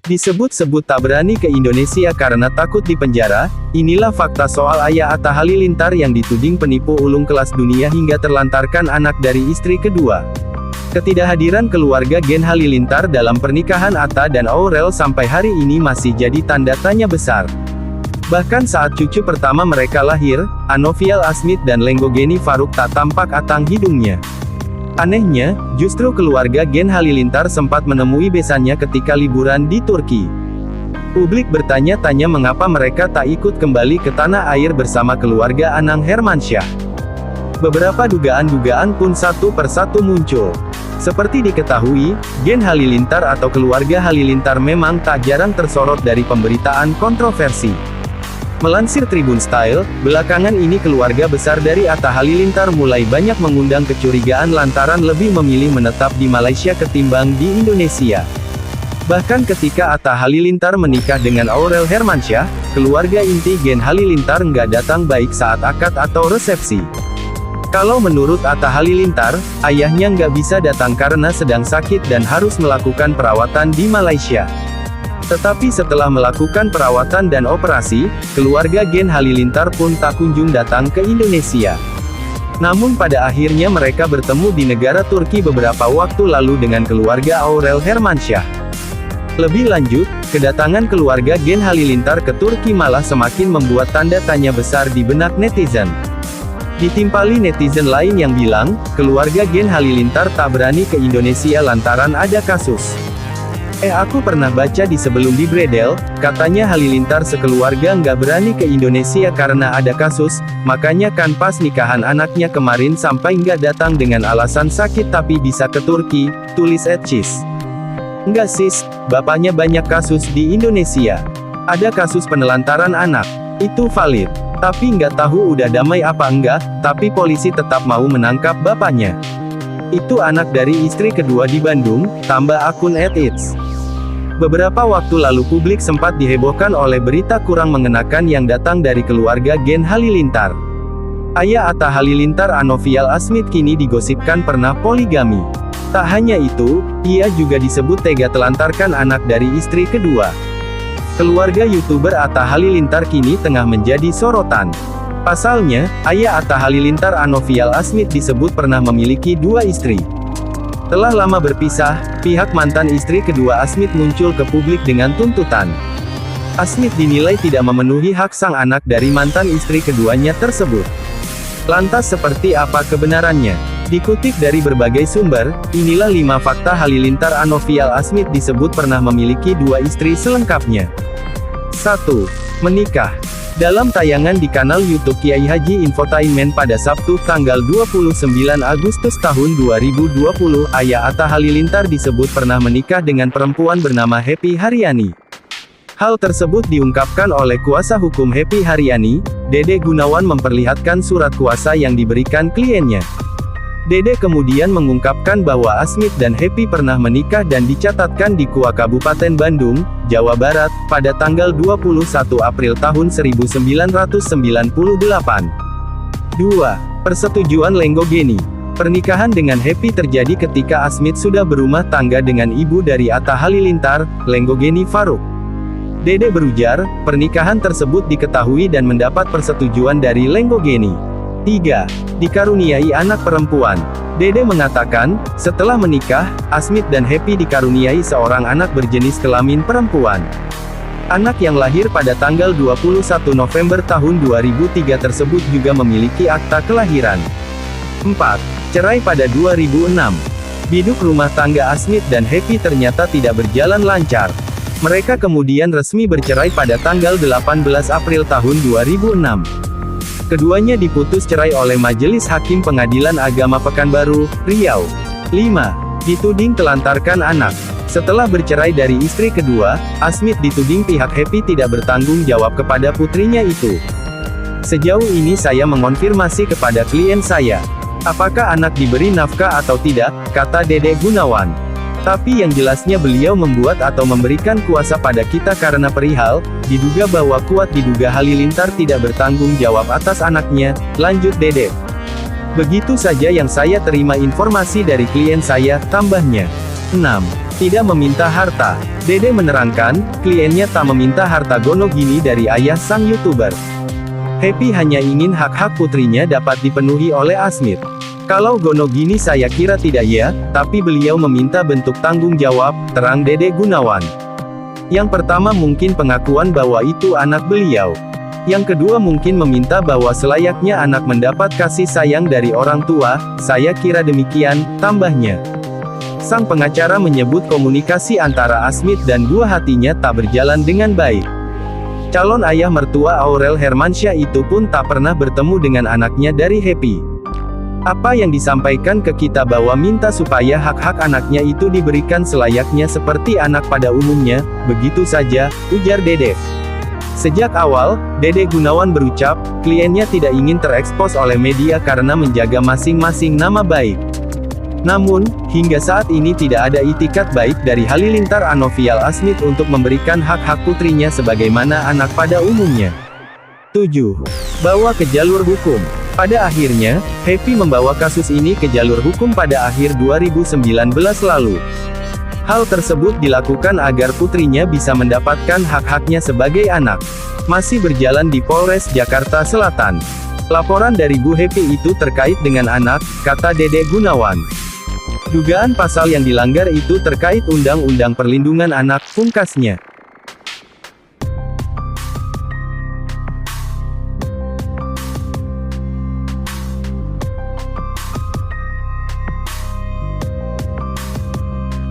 Disebut-sebut tak berani ke Indonesia karena takut dipenjara, inilah fakta soal ayah Atta Halilintar yang dituding penipu ulung kelas dunia hingga terlantarkan anak dari istri kedua. Ketidakhadiran keluarga Gen Halilintar dalam pernikahan Atta dan Aurel sampai hari ini masih jadi tanda tanya besar. Bahkan saat cucu pertama mereka lahir, Anovial Asmit dan Lenggogeni Faruk tak tampak atang hidungnya. Anehnya, justru keluarga Gen Halilintar sempat menemui besannya ketika liburan di Turki. Publik bertanya-tanya mengapa mereka tak ikut kembali ke tanah air bersama keluarga Anang Hermansyah. Beberapa dugaan-dugaan pun satu persatu muncul. Seperti diketahui, Gen Halilintar atau keluarga Halilintar memang tak jarang tersorot dari pemberitaan kontroversi. Melansir Tribun Style, belakangan ini keluarga besar dari Atta Halilintar mulai banyak mengundang kecurigaan lantaran lebih memilih menetap di Malaysia ketimbang di Indonesia. Bahkan ketika Atta Halilintar menikah dengan Aurel Hermansyah, keluarga inti Gen Halilintar nggak datang baik saat akad atau resepsi. Kalau menurut Atta Halilintar, ayahnya nggak bisa datang karena sedang sakit dan harus melakukan perawatan di Malaysia. Tetapi setelah melakukan perawatan dan operasi, keluarga Gen Halilintar pun tak kunjung datang ke Indonesia. Namun pada akhirnya mereka bertemu di negara Turki beberapa waktu lalu dengan keluarga Aurel Hermansyah. Lebih lanjut, kedatangan keluarga Gen Halilintar ke Turki malah semakin membuat tanda tanya besar di benak netizen. Ditimpali netizen lain yang bilang, keluarga Gen Halilintar tak berani ke Indonesia lantaran ada kasus. Aku pernah baca di sebelum di Bredel, katanya Halilintar sekeluarga nggak berani ke Indonesia karena ada kasus, makanya kan pas nikahan anaknya kemarin sampai nggak datang dengan alasan sakit tapi bisa ke Turki, tulis @cis. Nggak sis, bapaknya banyak kasus di Indonesia. Ada kasus penelantaran anak, itu valid. Tapi nggak tahu udah damai apa enggak, tapi polisi tetap mau menangkap bapaknya. Itu anak dari istri kedua di Bandung, tambah akun @its. Beberapa waktu lalu publik sempat dihebohkan oleh berita kurang mengenakan yang datang dari keluarga Gen Halilintar. Ayah Atta Halilintar Anovial Asmit kini digosipkan pernah poligami. Tak hanya itu, ia juga disebut tega telantarkan anak dari istri kedua. Keluarga YouTuber Atta Halilintar kini tengah menjadi sorotan. Pasalnya, ayah Atta Halilintar Anovial Asmit disebut pernah memiliki dua istri. Setelah lama berpisah, pihak mantan istri kedua Asmit muncul ke publik dengan tuntutan. Asmit dinilai tidak memenuhi hak sang anak dari mantan istri keduanya tersebut. Lantas seperti apa kebenarannya? Dikutip dari berbagai sumber, inilah 5 fakta Halilintar Anovial Asmit disebut pernah memiliki dua istri selengkapnya. 1. Menikah. Dalam tayangan di kanal YouTube Kiai Haji Infotainment pada Sabtu, tanggal 29 Agustus tahun 2020, ayah Atta Halilintar disebut pernah menikah dengan perempuan bernama Happy Haryani. Hal tersebut diungkapkan oleh kuasa hukum Happy Haryani, Dede Gunawan memperlihatkan surat kuasa yang diberikan kliennya. Dede kemudian mengungkapkan bahwa Asmit dan Happy pernah menikah dan dicatatkan di KUA Kabupaten Bandung, Jawa Barat, pada tanggal 21 April tahun 1998. 2. Persetujuan Lenggogeni. Pernikahan dengan Happy terjadi ketika Asmit sudah berumah tangga dengan ibu dari Atta Halilintar, Lenggogeni Faruk. Dede berujar, pernikahan tersebut diketahui dan mendapat persetujuan dari Lenggogeni. 3. Dikaruniai anak perempuan. Dede mengatakan, setelah menikah, Asmit dan Happy dikaruniai seorang anak berjenis kelamin perempuan. Anak yang lahir pada tanggal 21 November tahun 2003 tersebut juga memiliki akta kelahiran. 4. Cerai pada 2006. Biduk rumah tangga Asmit dan Happy ternyata tidak berjalan lancar. Mereka kemudian resmi bercerai pada tanggal 18 April tahun 2006. Keduanya diputus cerai oleh Majelis Hakim Pengadilan Agama Pekanbaru, Riau. 5. Dituding telantarkan anak. Setelah bercerai dari istri kedua, Asmit dituding pihak Happy tidak bertanggung jawab kepada putrinya itu. Sejauh ini saya mengonfirmasi kepada klien saya. Apakah anak diberi nafkah atau tidak, kata Dede Gunawan. Tapi yang jelasnya beliau membuat atau memberikan kuasa pada kita karena perihal, diduga bahwa kuat diduga Halilintar tidak bertanggung jawab atas anaknya, lanjut Dede. Begitu saja yang saya terima informasi dari klien saya, tambahnya. 6. Tidak meminta harta. Dede menerangkan, kliennya tak meminta harta gonogini dari ayah sang YouTuber. Happy hanya ingin hak-hak putrinya dapat dipenuhi oleh Asmit. Kalau gonogini saya kira tidak ya, tapi beliau meminta bentuk tanggung jawab, terang Dede Gunawan. Yang pertama mungkin pengakuan bahwa itu anak beliau. Yang kedua mungkin meminta bahwa selayaknya anak mendapat kasih sayang dari orang tua, saya kira demikian, tambahnya. Sang pengacara menyebut komunikasi antara Asmit dan buah hatinya tak berjalan dengan baik. Calon ayah mertua Aurel Hermansyah itu pun tak pernah bertemu dengan anaknya dari Happy. Apa yang disampaikan ke kita bahwa minta supaya hak-hak anaknya itu diberikan selayaknya seperti anak pada umumnya, begitu saja, ujar Dede. Sejak awal, Dede Gunawan berucap, kliennya tidak ingin terekspos oleh media karena menjaga masing-masing nama baik. Namun, hingga saat ini tidak ada itikat baik dari Halilintar Anovial Asmit untuk memberikan hak-hak putrinya sebagaimana anak pada umumnya. 7. Bawa ke jalur hukum. Pada akhirnya, Happy membawa kasus ini ke jalur hukum pada akhir 2019 lalu. Hal tersebut dilakukan agar putrinya bisa mendapatkan hak-haknya sebagai anak. Masih berjalan di Polres Jakarta Selatan. Laporan dari Bu Happy itu terkait dengan anak, kata Dede Gunawan. Dugaan pasal yang dilanggar itu terkait Undang-Undang Perlindungan Anak, pungkasnya.